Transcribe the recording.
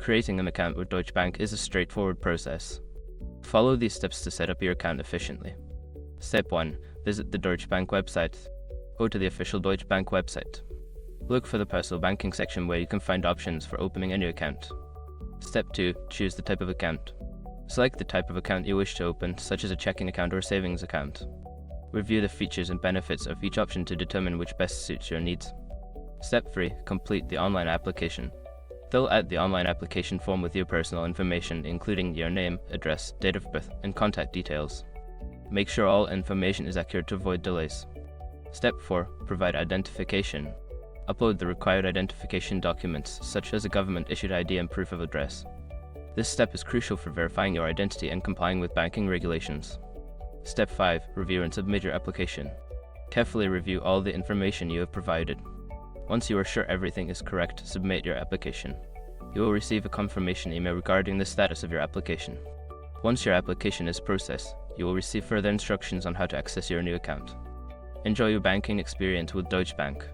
Creating an account with Deutsche Bank is a straightforward process. Follow these steps to set up your account efficiently. Step 1. Visit the Deutsche Bank website. Go to the official Deutsche Bank website. Look for the personal banking section where you can find options for opening a new account. Step 2. Choose the type of account. Select the type of account you wish to open, such as a checking account or a savings account. Review the features and benefits of each option to determine which best suits your needs. Step 3. Complete the online application. Fill out the online application form with your personal information, including your name, address, date of birth, and contact details. Make sure all information is accurate to avoid delays. Step 4. Provide identification. Upload the required identification documents, such as a government-issued ID and proof of address. This step is crucial for verifying your identity and complying with banking regulations. Step 5. Review and submit your application. Carefully review all the information you have provided. Once you are sure everything is correct, submit your application. You will receive a confirmation email regarding the status of your application. Once your application is processed, you will receive further instructions on how to access your new account. Enjoy your banking experience with Deutsche Bank.